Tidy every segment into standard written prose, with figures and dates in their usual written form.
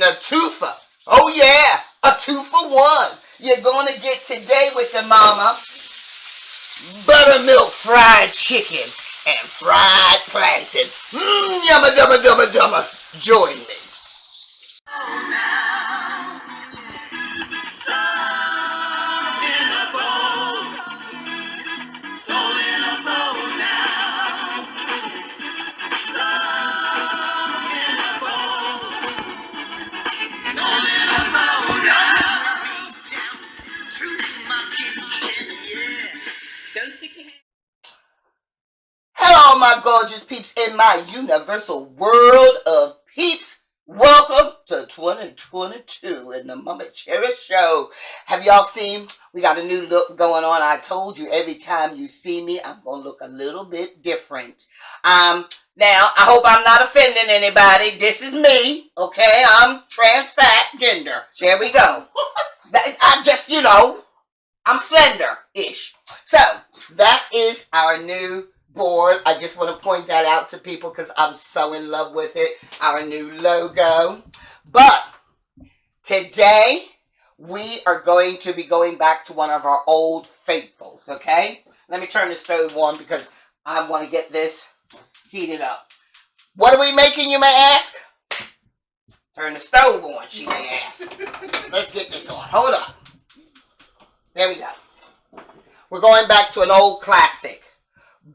a twofer. Oh yeah, a 2-for-1. You're going to get today with the Momma Buttermilk Fried Chicken and fried plantains. Yumma dumma dumma dumma. Join me. Hello, my gorgeous peeps in my universal world of peeps. Welcome to 2022 in the Momma Cherri show. Have y'all seen? We got a new look going on. I told you every time you see me, I'm going to look a little bit different. Now, I hope I'm not offending anybody. This is me, okay? I'm trans fat gender. There we go. I just, I'm slender-ish. So, that is our new board. I just want to point that out to people because I'm so in love with it. Our new logo. But today we are going to be going back to one of our old faithfuls, okay? Let me turn the stove on because I want to get this heated up. What are we making, you may ask? Turn the stove on, she may ask. Let's get this on. Hold up. There we go. We're going back to an old classic.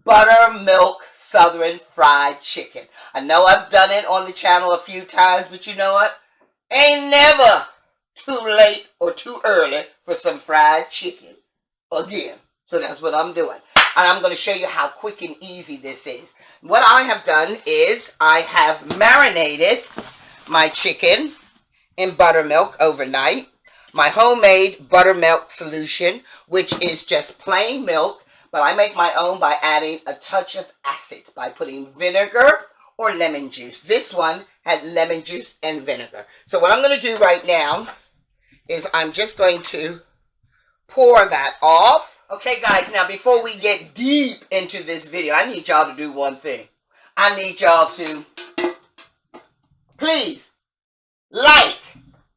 Buttermilk Southern Fried Chicken. I know I've done it on the channel a few times, but you know what? Ain't never too late or too early for some fried chicken again. So that's what I'm doing. And I'm going to show you how quick and easy this is. What I have done is I have marinated my chicken in buttermilk overnight. My homemade buttermilk solution, which is just plain milk. But I make my own by adding a touch of acid, by putting vinegar or lemon juice. This one had lemon juice and vinegar. So what I'm going to do right now is I'm just going to pour that off. Okay, guys, now before we get deep into this video, I need y'all to do one thing. I need y'all to please like,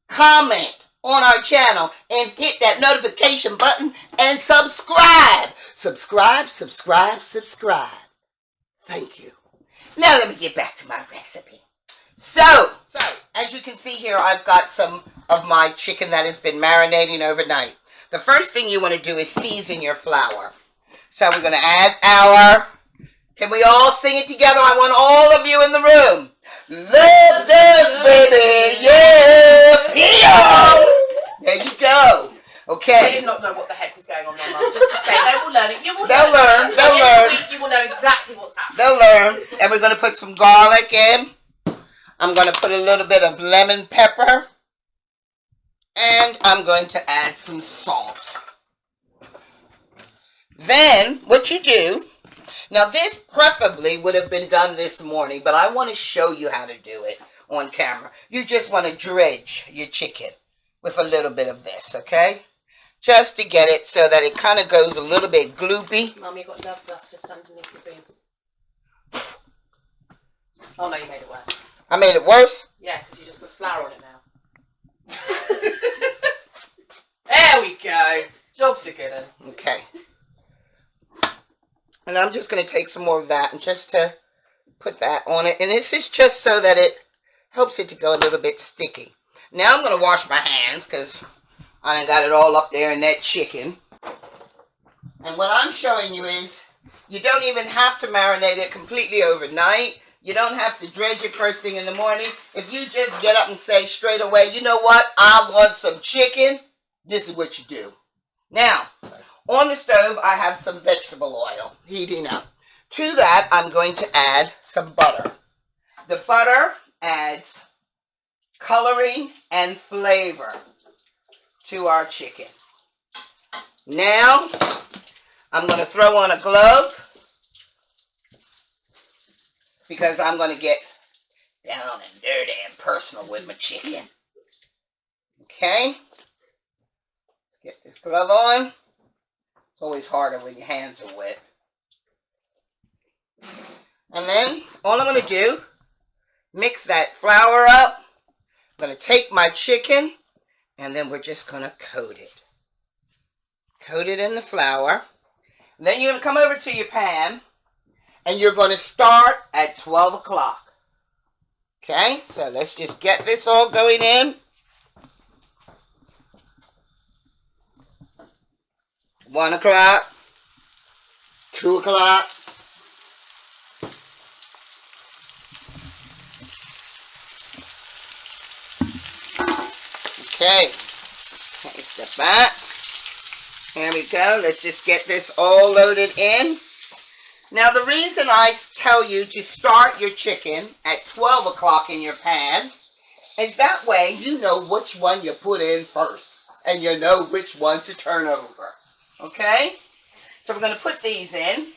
comment on our channel and hit that notification button and subscribe. Subscribe. Thank you. Now let me get back to my recipe. So as you can see here, I've got some of my chicken that has been marinating overnight. The first thing you want to do is season your flour. So we're going to add our, can we all sing it together? I want all of you in the room. Love this, baby, yeah, Pio. There you go. Okay. They did not know what the heck was going on there, Mum. Just to say, they will learn it. You will They'll learn. Every week you will know exactly what's happening. They'll learn. And we're going to put some garlic in. I'm going to put a little bit of lemon pepper. And I'm going to add some salt. Then, what you do, now this preferably would have been done this morning, but I want to show you how to do it on camera. You just want to dredge your chicken with a little bit of this, okay? Just to get it so that it kind of goes a little bit gloopy. Mum, you got love dust just underneath your boobs. Oh no, you made it worse. I made it worse? Yeah, because you just put flour on it now. There we go. Job's a good one. Okay. And I'm just going to take some more of that and just to put that on it. And this is just so that it helps it to go a little bit sticky. Now I'm going to wash my hands because I done got it all up there in that chicken. And what I'm showing you is you don't even have to marinate it completely overnight. You don't have to dredge it first thing in the morning. If you just get up and say straight away, you know what, I want some chicken, this is what you do. Now, on the stove, I have some vegetable oil heating up. To that, I'm going to add some butter. The butter adds coloring and flavor to our chicken. Now, I'm going to throw on a glove because I'm going to get down and dirty and personal with my chicken. Okay? Let's get this glove on. It's always harder when your hands are wet. And then, all I'm going to do, mix that flour up going to take my chicken, and then we're just going to coat it. Coat it in the flour. Then you're going to come over to your pan, and you're going to start at 12 o'clock. Okay, so let's just get this all going in. 1 o'clock, 2 o'clock. Okay, step back. Here we go. Let's just get this all loaded in. Now, the reason I tell you to start your chicken at 12 o'clock in your pan is that way you know which one you put in first, and you know which one to turn over. Okay? So we're going to put these in.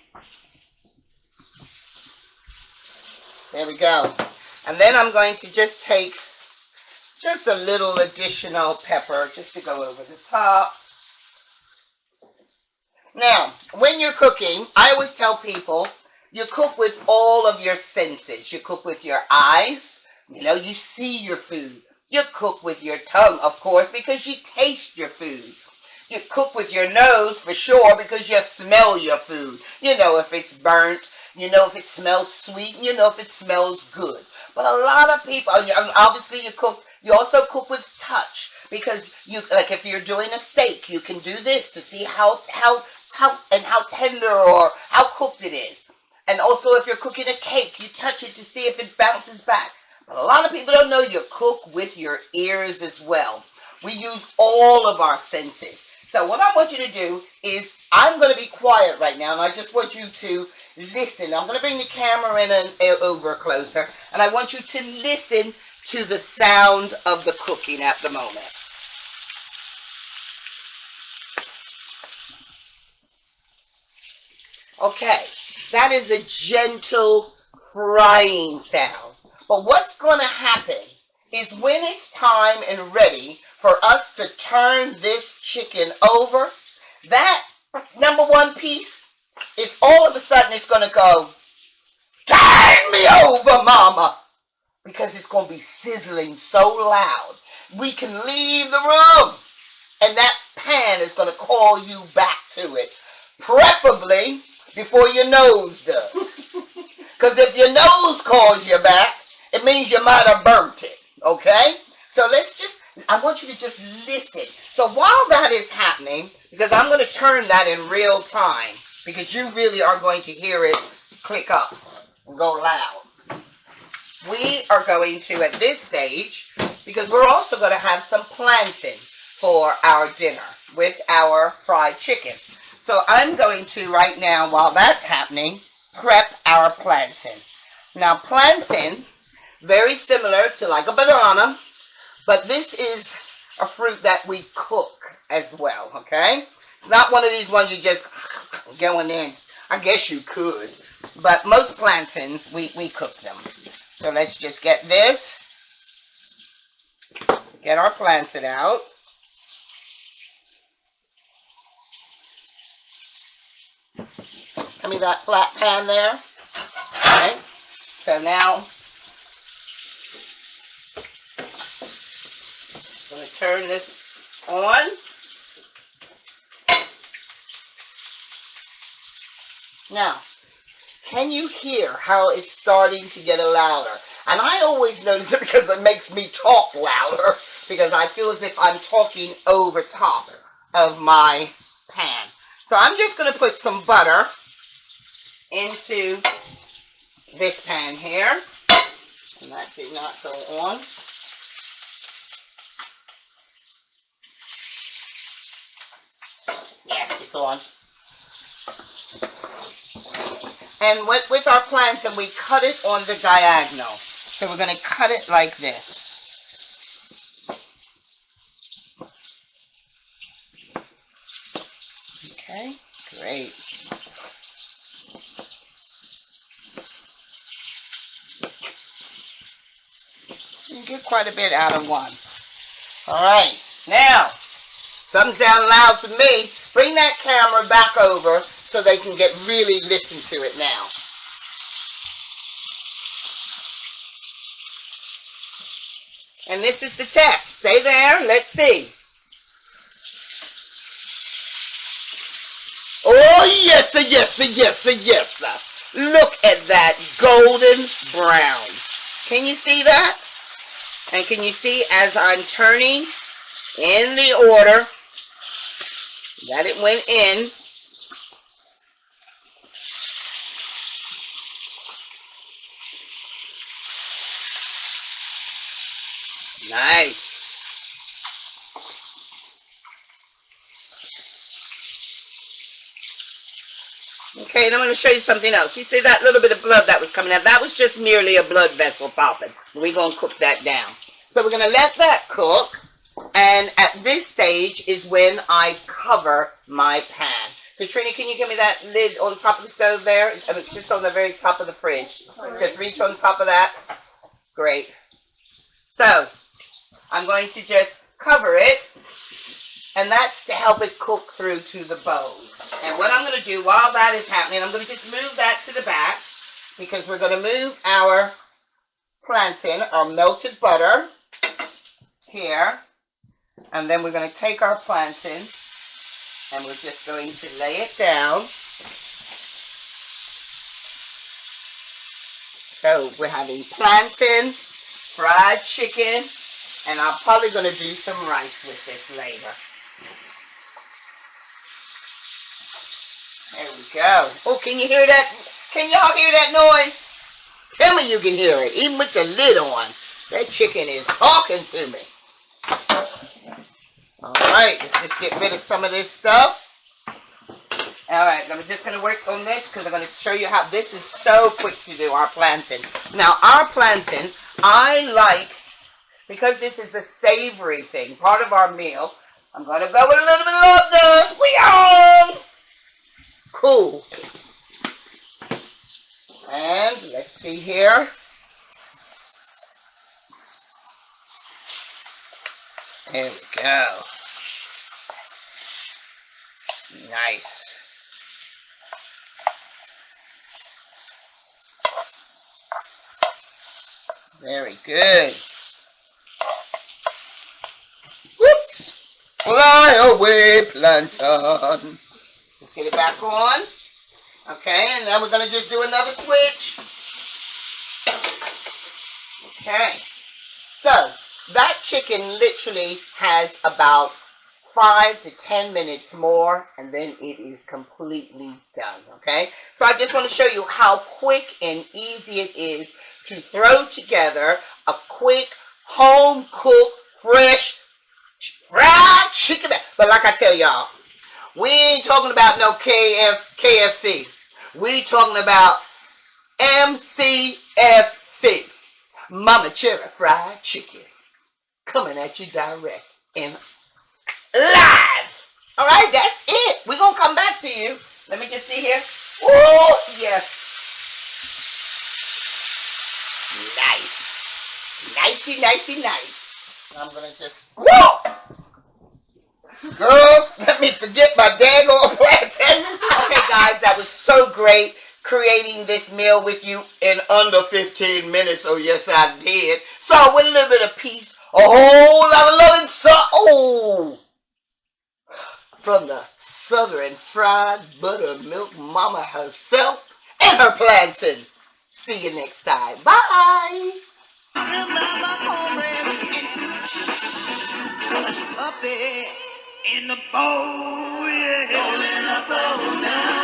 There we go. And then I'm going to just take just a little additional pepper just to go over the top. Now, when you're cooking, I always tell people, you cook with all of your senses. You cook with your eyes. You know, you see your food. You cook with your tongue, of course, because you taste your food. You cook with your nose, for sure, because you smell your food. You know if it's burnt. You know if it smells sweet. You know if it smells good. But a lot of people, obviously you also cook with touch. Because, like if you're doing a steak, you can do this to see how tough and how tender or how cooked it is. And also if you're cooking a cake, you touch it to see if it bounces back. But a lot of people don't know you cook with your ears as well. We use all of our senses. So what I want you to do is, I'm going to be quiet right now, and I just want you to listen. I'm going to bring the camera in and over closer, and I want you to listen to the sound of the cooking at the moment. Okay, that is a gentle frying sound. But what's going to happen is when it's time and ready for us to turn this chicken over, that number one piece is all of a sudden it's going to go, turn me over, mama, because it's going to be sizzling so loud. We can leave the room, and that pan is going to call you back to it, preferably before your nose does. Because if your nose calls you back, it means you might have burnt it, okay? So I want you to just listen. So while that is happening, because I'm going to turn that in real time, because you really are going to hear it click up and go loud. We are going to, at this stage, because we're also going to have some plantain for our dinner with our fried chicken. So I'm going to, right now, while that's happening, prep our plantain. Now, plantain, very similar to like a banana, but this is a fruit that we cook as well, okay? It's not one of these ones you just going in. I guess you could, but most plantains, we cook them. So let's just get this, get our plantain out. Give me that flat pan there. Okay. So now, I'm going to turn this on. Now, can you hear how it's starting to get louder? And I always notice it because it makes me talk louder, because I feel as if I'm talking over top of my pan. So I'm just going to put some butter into this pan here. And that did not go on. Yeah, it's on. And with our plantain, we cut it on the diagonal. So we're going to cut it like this. Okay, great. You get quite a bit out of one. All right, now, something sounds loud to me. Bring that camera back over so they can really listen to it now. And this is the test. Stay there. Let's see. Oh, yes, yes, yes, yes. Look at that golden brown. Can you see that? And can you see as I'm turning in the order that it went in? Nice. Okay, and I'm going to show you something else. You see that little bit of blood that was coming out? That was just merely a blood vessel popping. We're going to cook that down. So we're going to let that cook. And at this stage is when I cover my pan. Katrina, can you give me that lid on top of the stove there? I mean, just on the very top of the fridge. Just reach on top of that. Great. So, I'm going to just cover it. And that's to help it cook through to the bone. And what I'm going to do while that is happening, I'm going to just move that to the back. Because we're going to move our plantain, our melted butter, here. And then we're going to take our plantain and we're just going to lay it down. So we're having plantain, fried chicken, and I'm probably going to do some rice with this later. There we go. Oh, can you hear that? Can y'all hear that noise? Tell me you can hear it, even with the lid on. That chicken is talking to me. Alright, let's just get rid of some of this stuff. Alright, I'm just going to work on this because I'm going to show you how this is so quick to do, our plantain. Now, our plantain, I like, because this is a savory thing, part of our meal, I'm going to go with a little bit of love dust. We on! Cool. And let's see here. There we go. Nice. Very good. Whoops. Fly away, plantain. Let's get it back on. Okay, and then we're going to just do another switch. Okay. So, that chicken literally has about 5 to 10 minutes more, and then it is completely done, okay? So I just want to show you how quick and easy it is to throw together a quick, home-cooked, fresh, fried chicken. But like I tell y'all, we ain't talking about no KFC. We talking about MCFC, Momma Cherri Fried Chicken, coming at you direct and live. All right, that's it. We're going to come back to you. Let me just see here. Oh, yes. Nice. Nicey, nicey, nice. I'm going to just, whoa! Girls, let me forget my daggone plantain. Okay, guys, that was so great creating this meal with you in under 15 minutes. Oh, yes, I did. So, with a little bit of peace, a whole lot of loving, oh, from the Southern Fried Buttermilk Mama herself and her plantain. See you next time. Bye. Up there in the bowl, yeah. Soul in the bowl now.